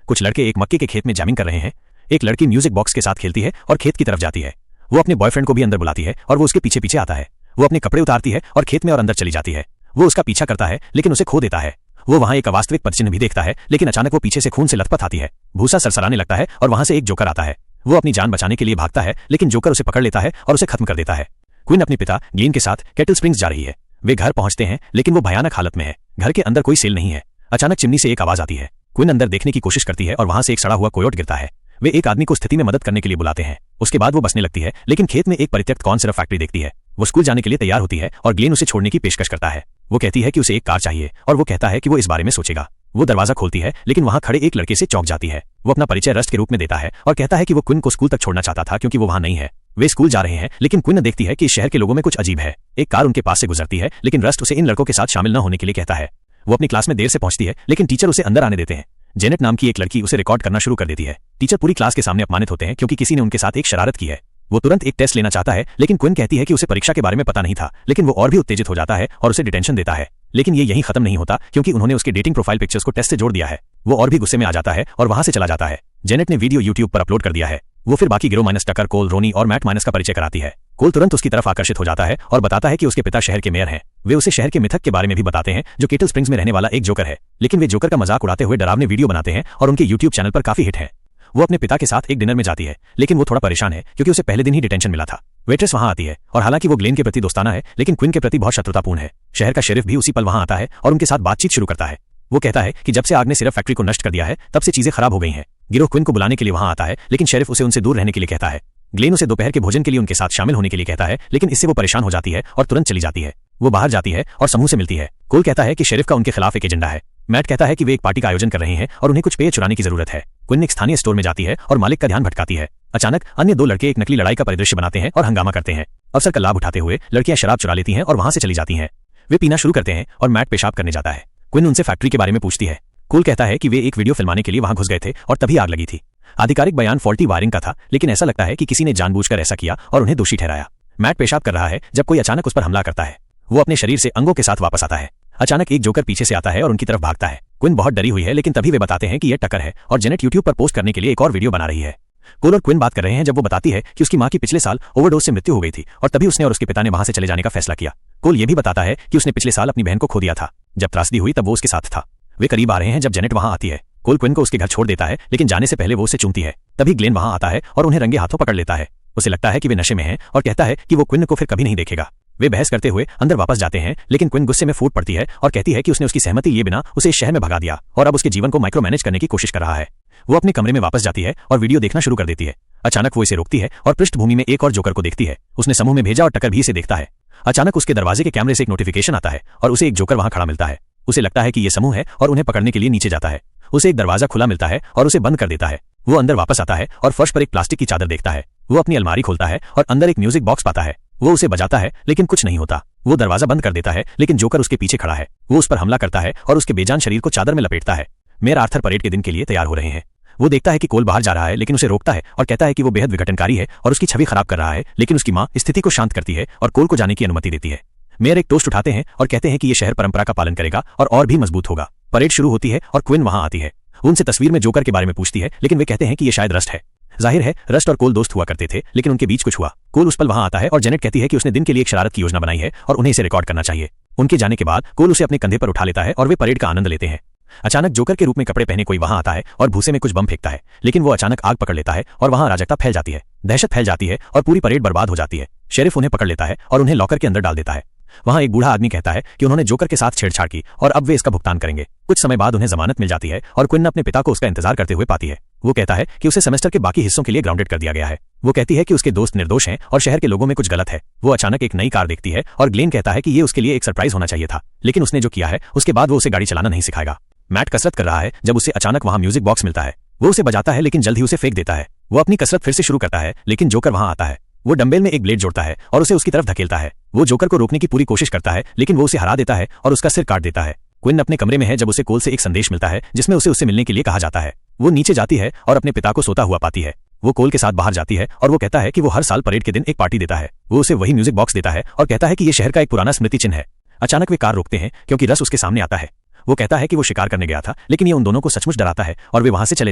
कुछ लड़के एक मक्के के खेत में जैमिंग कर रहे हैं। एक लड़की म्यूजिक बॉक्स के साथ खेलती है और खेत की तरफ जाती है। वो अपने बॉयफ्रेंड को भी अंदर बुलाती है और वो उसके पीछे पीछे आता है। वो अपने कपड़े उतारती है और खेत में और अंदर चली जाती है। वो उसका पीछा करता है लेकिन उसे खो देता है। वो वहां एक अवास्तविक पदचिन्ह भी देखता है, लेकिन अचानक वो पीछे से खून से लथपथ आती है। भूसा सरसराने लगता है और वहां से एक जोकर आता है। वो अपनी जान बचाने के लिए भागता है, लेकिन जोकर उसे पकड़ लेता है और उसे खत्म कर देता है। क्विन अपने पिता ग्लेन के साथ केटल स्प्रिंग्स जा रही है। वे घर पहुंचते हैं लेकिन वो भयानक हालत में है। घर के अंदर कोई सेल नहीं है। अचानक चिमनी से एक आवाज आती है। क्विन अंदर देखने की कोशिश करती है और वहां से एक सड़ा हुआ कोयोट गिरता है। वे एक आदमी को स्थिति में मदद करने के लिए बुलाते हैं। उसके बाद वो बसने लगती है, लेकिन खेत में एक परित्यक्त कॉर्न सिरप फैक्ट्री देखती है। वो स्कूल जाने के लिए तैयार होती है और ग्लेन उसे छोड़ने की पेशकश करता है। वो कहती है कि उसे एक कार चाहिए और वो कहता है कि वो इस बारे में सोचेगा। वो दरवाजा खोलती है लेकिन वहां खड़े एक लड़के से चौंक जाती है। वो अपना परिचय रस्ट के रूप में देता है और कहता है कि वो क्विन को स्कूल तक छोड़ना चाहता था क्योंकि वो वहां नहीं है। वे स्कूल जा रहे हैं लेकिन क्विन देखती है कि इस शहर के लोगों में कुछ अजीब है। एक कार उनके पास से गुजरती है लेकिन रस्ट उसे इन लड़कों के साथ शामिल न होने के लिए कहता है। वो अपनी क्लास में देर से पहुंचती है लेकिन टीचर उसे अंदर आने देते हैं। जेनेट नाम की एक लड़की उसे रिकॉर्ड करना शुरू कर देती है। टीचर पूरी क्लास के सामने अपमानित होते हैं क्योंकि किसी ने उनके साथ एक शरारत की है। वो तुरंत एक टेस्ट लेना चाहता है लेकिन क्विन कहती है कि उसे परीक्षा के बारे में पता नहीं था, लेकिन वो और भी उत्तेजित हो जाता है और उसे डिटेंशन देता है। लेकिन ये यहीं खत्म नहीं होता क्योंकि उन्होंने उसके डेटिंग प्रोफाइल पिक्चर्स को टेस्ट से जोड़ दिया है। वो और भी गुस्से में आ जाता है और वहां से चला जाता है। जेनेट ने वीडियो यूट्यूब पर अपलोड कर दिया है। वो फिर बाकी गिरोह माइनस टकर, कोल, रोनी और मैट माइनस का परिचय कराती है। कोल तुरंत उसकी तरफ आकर्षित हो जाता है और बताता है कि उसके पिता शहर के मेयर हैं। वे उसे शहर के मिथक के बारे में भी बताते हैं जो केटल स्प्रिंग्स में रहने वाला एक जोकर है, लेकिन वे जोकर का मजाक उड़ाते हुए डरावने वीडियो बनाते हैं और उनके यूट्यूब चैनल पर काफी हिट है। वो अपने पिता के साथ एक डिनर में जाती है लेकिन वो थोड़ा परेशान है क्योंकि उसे पहले दिन ही डिटेंशन मिला था। वेट्रेस वहां आती है और हालांकि वो ग्लेन के प्रति दोस्ताना है लेकिन क्विन के प्रति बहुत शत्रुतापूर्ण है। शहर का शेरिफ भी उसी पल वहां आता है और उनके साथ बातचीत शुरू करता है। वो कहता है कि जब से आग ने सिर्फ फैक्ट्री को नष्ट कर दिया है तब से चीजें खराब हो गई हैं। गिरोह क्विन को बुलाने के लिए वहां आता है लेकिन शेरिफ उसे उनसे दूर रहने के लिए कहता है। ग्लेन उसे दोपहर के भोजन के लिए उनके साथ शामिल होने के लिए कहता है, लेकिन इससे वो परेशान हो जाती है और तुरंत चली जाती है। वो बाहर जाती है और समूह से मिलती है। कोल कहता है कि शेरिफ का उनके खिलाफ एक एजेंडा है। मैट कहता है कि वे एक पार्टी का आयोजन कर रहे हैं और उन्हें कुछ पेय चुराने की जरूरत है। क्विन एक स्थानीय स्टोर में जाती है और मालिक का ध्यान भटकाती है। अचानक अन्य दो लड़के एक नकली लड़ाई का परिदृश्य बनाते हैं और हंगामा करते हैं। अवसर का लाभ उठाते हुए लड़कियां शराब चुरा लेती हैं और वहां से चली जाती हैं। वे पीना शुरू करते हैं और मैट पेशाब करने जाता है। क्विन उनसे फैक्ट्री के बारे में पूछती है। कोल कहता है कि वे एक वीडियो फिल्माने के लिए वहां घुस गए थे और तभी आग लगी थी। आधिकारिक बयान फॉल्टी वायरिंग का था, लेकिन ऐसा लगता है कि किसी ने जानबूझकर ऐसा किया और उन्हें दोषी ठहराया। मैट पेशाब कर रहा है जब कोई अचानक उस पर हमला करता है। वो अपने शरीर से अंगों के साथ वापस आता है। अचानक एक जोकर पीछे से आता है और उनकी तरफ भागता है। क्विन बहुत डरी हुई है, लेकिन तभी वे बताते हैं कि यह टक्कर है और जेनेट यूट्यूब पर पोस्ट करने के लिए एक और वीडियो बना रही है। कोल और क्विन बात कर रहे हैं जब वो बताती है कि उसकी मां की पिछले साल ओवरडोज से मृत्यु हो गई थी और तभी उसने और उसके पिता ने वहां से चले जाने का फैसला किया। कोल ये भी बताता है कि उसने पिछले साल अपनी बहन को खो दिया था। जब त्रासदी हुई तब वो उसके साथ था। वे करीब आ रहे हैं जब जेनेट वहां आती है। कोल क्विन को उसके घर छोड़ देता है, लेकिन जाने से पहले वो उसे चूमती है। तभी ग्लेन वहां आता है और उन्हें रंगे हाथों पकड़ लेता है। उसे लगता है कि वे नशे में हैं और कहता है कि वो क्विन को फिर कभी नहीं देखेगा। वे बहस करते हुए अंदर वापस जाते हैं, लेकिन क्विन गुस्से में फूट पड़ती है और कहती है कि उसने उसकी सहमति लिए बिना उसे इस शहर में भगा दिया और अब उसके जीवन को माइक्रो मैनेज करने की कोशिश कर रहा है। वो अपने कमरे में वापस जाती है और वीडियो देखना शुरू कर देती है। अचानक वो इसे रोकती है और पृष्ठभूमि में एक और जोकर को देखती है। उसने समूह में भेजा और टक्कर भी इसे देखता है। अचानक उसके दरवाजे के कैमरे से एक नोटिफिकेशन आता है और उसे एक जोकर वहां खड़ा मिलता है। उसे लगता है कि ये समूह है और उन्हें पकड़ने के लिए नीचे जाता है। उसे एक दरवाजा खुला मिलता है और उसे बंद कर देता है। वो अंदर वापस आता है और फर्श पर एक प्लास्टिक की चादर देखता है। वो अपनी अलमारी खोलता है और अंदर एक म्यूजिक बॉक्स पाता है। वो उसे बजाता है, लेकिन कुछ नहीं होता। वो दरवाजा बंद कर देता है, लेकिन जोकर उसके पीछे खड़ा है। वो उस पर हमला करता है और उसके बेजान शरीर को चादर में लपेटता है। मेयर आर्थर परेड के दिन के लिए तैयार हो रहे हैं। वो देखता है कि कोल बाहर जा रहा है, लेकिन उसे रोकता है और कहता है कि वो बेहद विघटनकारी है और उसकी छवि खराब कर रहा है, लेकिन उसकी मां स्थिति को शांत करती है और कोल को जाने की अनुमति देती है। मेयर एक टोस्ट उठाते हैं और कहते हैं कि ये शहर परंपरा का पालन करेगा और भी मजबूत होगा। परेड शुरू होती है और क्विन वहां आती है। उनसे तस्वीर में जोकर के बारे में पूछती है, लेकिन वे कहते हैं कि ये शायद रस्ट है। जाहिर है रस्ट और कोल दोस्त हुआ करते थे, लेकिन उनके बीच कुछ हुआ। कोल उस पल वहां आता है और जेनेट कहती है कि उसने दिन के लिए एक शरारत की योजना बनाई है और उन्हें इसे रिकॉर्ड करना चाहिए। उनके जाने के बाद कोल उसे अपने कंधे पर उठा लेता है और वे परेड का आनंद लेते हैं। अचानक जोकर के रूप में कपड़े पहने कोई वहां आता है और भूसे में कुछ बम फेंकता है, लेकिन वो अचानक आग पकड़ लेता है और वहां अराजकता फैल जाती है। दहशत फैल जाती है और पूरी परेड बर्बाद हो जाती है। शेरिफ उन्हें पकड़ लेता है और उन्हें लॉकर के अंदर डाल देता है। वहां एक बूढ़ा आदमी कहता है कि उन्होंने जोकर के साथ छेड़छाड़ की और अब वे इसका भुगतान करेंगे। कुछ समय बाद उन्हें जमानत मिल जाती है और क्विन अपने पिता को उसका इंतजार करते हुए पाती है। वो कहता है कि उसे सेमेस्टर के बाकी हिस्सों के लिए ग्राउंडेड कर दिया गया है। वो कहती है कि उसके दोस्त निर्दोष हैं और शहर के लोगों में कुछ गलत है। वो अचानक एक नई कार देखती है और ग्लेन कहता है कि ये उसके लिए एक सरप्राइज होना चाहिए था, लेकिन उसने जो किया है उसके बाद वो उसे गाड़ी चलाना नहीं सिखाएगा। मैट कसरत कर रहा है जब उसे अचानक वहां म्यूजिक बॉक्स मिलता है। वो उसे बजाता है, लेकिन जल्द ही उसे फेंक देता है। वो अपनी कसरत फिर से शुरू करता है, लेकिन जोकर वहां आता है। वो डंबेल में एक ब्लेड जोड़ता है और उसे उसकी तरफ धकेलता है। वो जोकर को रोकने की पूरी कोशिश करता है, लेकिन वो उसे हरा देता है और उसका सिर काट देता है। क्विन अपने कमरे में है जब उसे कोल से एक संदेश मिलता है जिसमें उसे उससे मिलने के लिए कहा जाता है। वो नीचे जाती है और अपने पिता को सोता हुआ पाती है। वो कोल के साथ बाहर जाती है और वो कहता है कि वो हर साल परेड के दिन एक पार्टी देता है। वो उसे वही म्यूजिक बॉक्स देता है और कहता है कि ये शहर का एक पुराना स्मृति चिन्ह है। अचानक वे कार रोकते हैं क्योंकि रस उसके सामने आता है। वो कहता है कि वो शिकार करने गया था, लेकिन ये उन दोनों को सचमुच डराता है और वे वहां से चले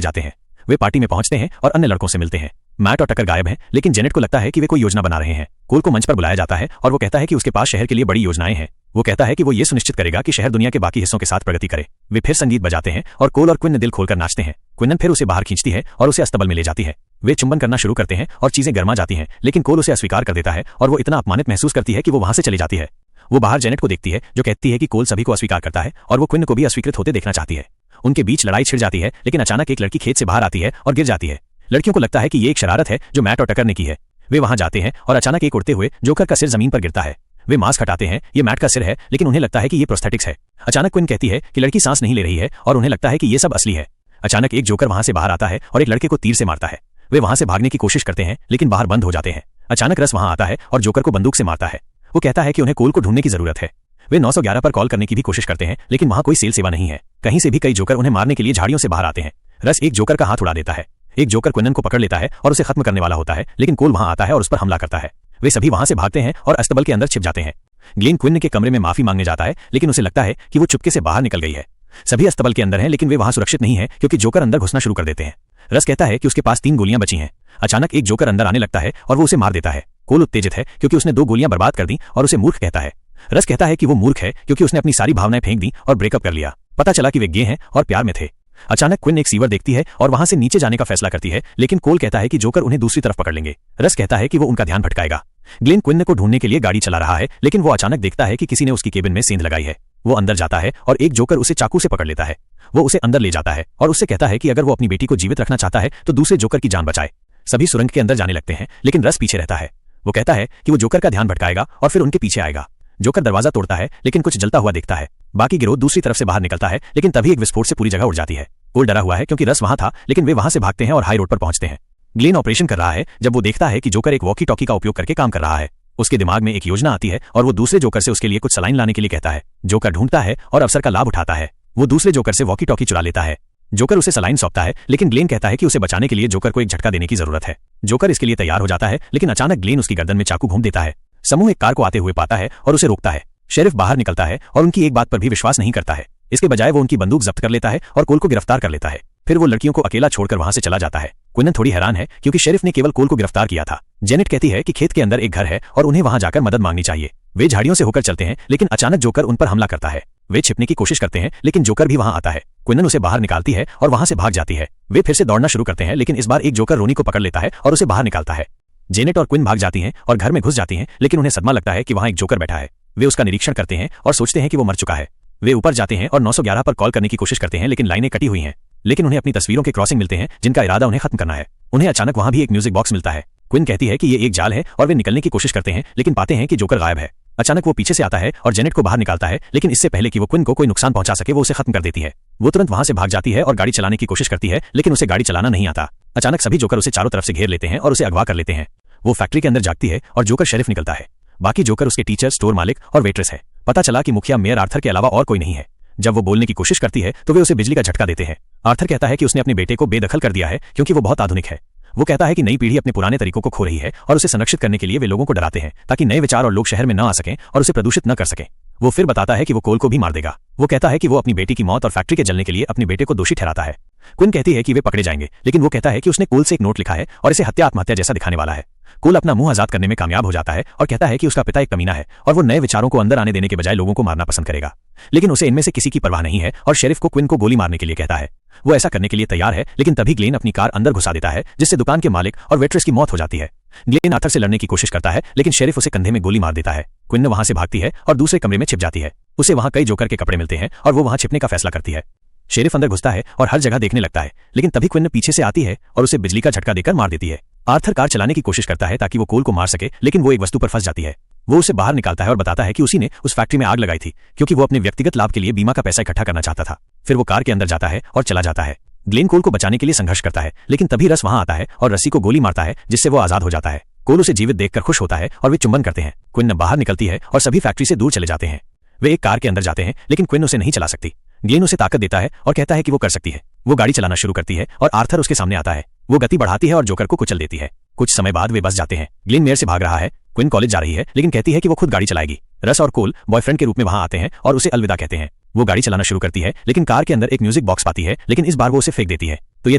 जाते हैं। वे पार्टी में पहुंचते हैं और अन्य लड़कों से मिलते हैं। मैट और टकर गायब हैं, लेकिन जेनेट को लगता है कि वे कोई योजना बना रहे हैं। कोल को मंच पर बुलाया जाता है और वो कहता है कि उसके पास शहर के लिए बड़ी योजनाएं हैं। वो कहता है कि वो ये सुनिश्चित करेगा कि शहर दुनिया के बाकी हिस्सों के साथ प्रगति करे। वे फिर संगीत बजाते हैं और कोल और क्विन दिल खोलकर नाचते हैं। क्विन फिर उसे बाहर खींचती है और उसे अस्तबल में ले जाती है। वे चुंबन करना शुरू करते हैं और चीजें गर्मा जाती हैं, लेकिन कोल उसे अस्वीकार कर देता है और वो इतना अपमानित महसूस करती है कि वो वहां से चली जाती है। वो बाहर जेनेट को देखती है, जो कहती है कि कोल सभी को अस्वीकार करता है और वो क्विन को भी अस्वीकृत होते देखना चाहती है। उनके बीच लड़ाई छिड़ जाती है, लेकिन अचानक एक लड़की खेत से बाहर आती है और गिर जाती है। लड़कियों को लगता है कि ये एक शरारत है जो मैट और टकर ने की है। वे वहां जाते हैं और अचानक एक उड़ते हुए जोकर का सिर जमीन पर गिरता है। वे मास्क हटाते हैं, ये मैट का सिर है, लेकिन उन्हें लगता है कि ये प्रोस्थेटिक्स है। अचानक क्विन कहती है कि लड़की सांस नहीं ले रही है और उन्हें लगता है कि ये सब असली है। अचानक एक जोकर वहां से बाहर आता है और एक लड़के को तीर से मारता है। वे वहां से भागने की कोशिश करते हैं, लेकिन बाहर बंद हो जाते हैं। अचानक रस वहां आता है और जोकर को बंदूक से मारता है। वो कहता है कि उन्हें कोल को ढूंढने की जरूरत है। वे 911 पर कॉल करने की भी कोशिश करते हैं, लेकिन वहां कोई सेल सेवा नहीं है। कहीं से भी कई जोकर उन्हें मारने के लिए झाड़ियों से बाहर आते हैं। रस एक जोकर का हाथ उड़ा देता है। एक जोकर क्विनन को पकड़ लेता है और उसे खत्म करने वाला होता है, लेकिन कोल वहां आता है और उस पर हमला करता है। वे सभी वहां से भागते हैं और अस्तबल के अंदर छिप जाते हैं। ग्लेन क्विन के कमरे में माफी मांगने जाता है, लेकिन उसे लगता है कि वो चुपके से बाहर निकल गई है। सभी अस्तबल के अंदर हैं, लेकिन वे वहां सुरक्षित नहीं है क्योंकि जोकर अंदर घुसना शुरू कर देते हैं। रस कहता है कि उसके पास 3 गोलियां बची हैं। अचानक एक जोकर अंदर आने लगता है और वो उसे मार देता है। कोल उत्तेजित है क्योंकि उसने 2 गोलियां बर्बाद कर दी और उसे मूर्ख कहता है। रस कहता है कि वो मूर्ख है क्योंकि उसने अपनी सारी भावनाएं फेंक दी और ब्रेकअप कर लिया। पता चला कि वे गे हैं और प्यार में थे। अचानक क्विन एक सीवर देखती है और वहां से नीचे जाने का फैसला करती है, लेकिन कोल कहता है कि जोकर उन्हें दूसरी तरफ पकड़ लेंगे। रस कहता है कि वो उनका ध्यान भटकाएगा। ग्लेन क्विन को ढूंढने के लिए गाड़ी चला रहा है, लेकिन वो अचानक देखता है कि किसी ने उसकी केबिन में सेंध लगाई है। वो अंदर जाता है और एक जोकर उसे चाकू से पकड़ लेता है। वो उसे अंदर ले जाता है और उससे कहता है कि अगर वो अपनी बेटी को जीवित रखना चाहता है तो दूसरे जोकर की जान बचाए। सभी सुरंग के अंदर जाने लगते हैं, लेकिन रस पीछे रहता है। वो कहता है कि वो जोकर का ध्यान भटकाएगा और फिर उनके पीछे आएगा। जोकर दरवाजा तोड़ता है, लेकिन कुछ जलता हुआ दिखता है। बाकी गिरोह दूसरी तरफ से बाहर निकलता है, लेकिन तभी एक विस्फोट से पूरी जगह उड़ जाती है। कोल डरा हुआ है क्योंकि रस वहां था, लेकिन वे वहां से भागते हैं और हाई रोड पर पहुंचते हैं। ग्लेन ऑपरेशन कर रहा है जब वो देखता है कि जोकर एक वॉकी टॉकी का उपयोग करके काम कर रहा है। उसके दिमाग में एक योजना आती है और वो दूसरे जोकर से उसके लिए कुछ सलाइन लाने के लिए कहता है। जोकर ढूंढता है और अवसर का लाभ उठाता है। वो दूसरे जोकर से वॉकी टॉकी चुरा लेता है। जोकर उसे सलाइन सौंपता है, लेकिन ग्लेन कहता है कि उसे बचाने के लिए जोकर को एक झटका देने की जरूरत है। जोकर इसके लिए तैयार हो जाता है, लेकिन अचानक ग्लेन उसकी गर्दन में चाकू घूम देता है। समूह एक कार को आते हुए पाता है और उसे रोकता है। शेरिफ बाहर निकलता है और उनकी एक बात पर भी विश्वास नहीं करता है। इसके बजाय वो उनकी बंदूक जब्त कर लेता है और कोल को गिरफ्तार कर लेता है। फिर वो लड़कियों को अकेला छोड़कर वहां से चला जाता है। क्विनन थोड़ी हैरान है क्योंकि शेरिफ ने केवल कोल को गिरफ्तार किया था। जेनेट कहती है कि खेत के अंदर एक घर है और उन्हें वहां जाकर मदद मांगनी चाहिए। वे झाड़ियों से होकर चलते हैं, लेकिन अचानक जोकर उन पर हमला करता है। वे छिपने की कोशिश करते हैं, लेकिन जोकर भी वहां आता है। क्विनन उसे बाहर निकालती है और वहां से भाग जाती है। वे फिर से दौड़ना शुरू करते हैं, लेकिन इस बार एक जोकर रोनी को पकड़ लेता है और उसे बाहर निकालता है। जेनेट और क्विन भाग जाती हैं और घर में घुस जाती हैं, लेकिन उन्हें सदमा लगता है कि वहां एक जोकर बैठा है। वे उसका निरीक्षण करते हैं और सोचते हैं कि वो मर चुका है। वे ऊपर जाते हैं और 911 पर कॉल करने की कोशिश करते हैं, लेकिन लाइनें कटी हुई हैं। लेकिन उन्हें अपनी तस्वीरों के क्रॉसिंग मिलते हैं जिनका इरादा उन्हें खत्म करना है। उन्हें अचानक वहां भी एक म्यूजिक बॉक्स मिलता है। क्विन कहती है कि ये एक जाल है और वे निकलने की कोशिश करते हैं, लेकिन पाते हैं कि जोकर गायब है। अचानक वो पीछे से आता है और जेनेट को बाहर निकालता है, लेकिन इससे पहले कि वो क्विन को कोई नुकसान पहुंचा सके वो उसे खत्म कर देती है। वो तुरंत वहां से भाग जाती है और गाड़ी चलाने की कोशिश करती है, लेकिन उसे गाड़ी चलाना नहीं आता। अचानक सभी जोकर उसे चारों तरफ से घेर लेते हैं और उसे अगवा कर लेते हैं। वो फैक्ट्री के अंदर जागती है और जोकर शेरिफ निकलता है। बाकी जोकर उसके टीचर, स्टोर मालिक और वेट्रेस है। पता चला कि मुखिया मेयर आर्थर के अलावा और कोई नहीं है। जब वो बोलने की कोशिश करती है तो वे उसे बिजली का झटका देते हैं। आर्थर कहता है कि उसने अपने बेटे को बेदखल कर दिया है क्योंकि वो बहुत आधुनिक है। वो कहता है कि नई पीढ़ी अपने पुराने तरीकों को खो रही है और उसे संरक्षित करने के लिए वे लोगों को डराते हैं ताकि नए विचार और लोग शहर में न आ सकें और उसे प्रदूषित न कर सकें। वो फिर बताता है कि वो कोल को भी मार देगा। वो कहता है कि वो अपनी बेटी की मौत और फैक्ट्री के जलने के लिए अपने बेटे को दोषी ठहराता है। क्विन कहती है कि वे पकड़े जाएंगे, लेकिन वो कहता है कि उसने कोल से एक नोट लिखा है और इसे हत्या आत्महत्या जैसा दिखाने वाला है। कोल अपना मुंह आजाद करने में कामयाब हो जाता है और कहता है कि उसका पिता एक कमीना है और वो नए विचारों को अंदर आने देने के बजाय लोगों को मारना पसंद करेगा। लेकिन उसे इनमें से किसी की परवाह नहीं है और शेरिफ को क्विन को गोली मारने के लिए कहता है। वो ऐसा करने के लिए तैयार है, लेकिन तभी ग्लेन अपनी कार अंदर घुसा देता है, जिससे दुकान के मालिक और वेट्रेस की मौत हो जाती है। ग्लेन आर्थर से लड़ने की कोशिश करता है, लेकिन शेरिफ उसे कंधे में गोली मार देता है। क्विन वहां से भागती है और दूसरे कमरे में छिप जाती है। उसे वहां कई जोकर के कपड़े मिलते हैं और वो वहां छिपने का फैसला करती है। शेरिफ अंदर घुसता है और हर जगह देखने लगता है, लेकिन तभी क्विन पीछे से आती है और उसे बिजली का झटका देकर मार देती है। आर्थर कार चलाने की कोशिश करता है ताकि वो कोल को मार सके, लेकिन वो एक वस्तु पर फंस जाती है। वो उसे बाहर निकालता है और बताता है कि उसी ने उस फैक्ट्री में आग लगाई थी क्योंकि वो अपने व्यक्तिगत लाभ के लिए बीमा का पैसा इकट्ठा करना चाहता था। फिर वो कार के अंदर जाता है और चला जाता है। ग्लेन कोल को बचाने के लिए संघर्ष करता है, लेकिन तभी रस वहां आता है और रस्सी को गोली मारता है, जिससे वो आजाद हो जाता है। कोल उसे जीवित देखकर खुश होता है और वे चुंबन करते हैं। क्विन बाहर निकलती है और सभी फैक्ट्री से दूर चले जाते हैं। वे एक कार के अंदर जाते हैं, लेकिन क्विन उसे नहीं चला सकती। ग्लेन उसे ताकत देता है और कहता है कि वो कर सकती है। वो गाड़ी चलाना शुरू करती है और आर्थर उसके सामने आता है। वो गति बढ़ाती है और जोकर को कुचल देती है। कुछ समय बाद वे बस जाते हैं। ग्लेन मेयर से भाग रहा है। क्विन कॉलेज जा रही है, लेकिन कहती है कि वो खुद गाड़ी चलाएगी। रस और कोल बॉयफ्रेंड के रूप में वहां आते हैं और उसे अलविदा कहते हैं। वो गाड़ी चलाना शुरू करती है, लेकिन कार के अंदर एक म्यूजिक बॉक्स पाती है, लेकिन इस बार वो उसे फेंक देती है। तो ये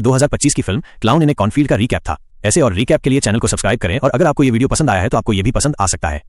2025 की फिल्म क्लाउन इन ए कॉर्नफील्ड का रीकैप था। ऐसे और रीकैप के लिए चैनल को सब्सक्राइब करें, और अगर आपको ये वीडियो पसंद आया है तो आपको ये भी पसंद आ सकता है।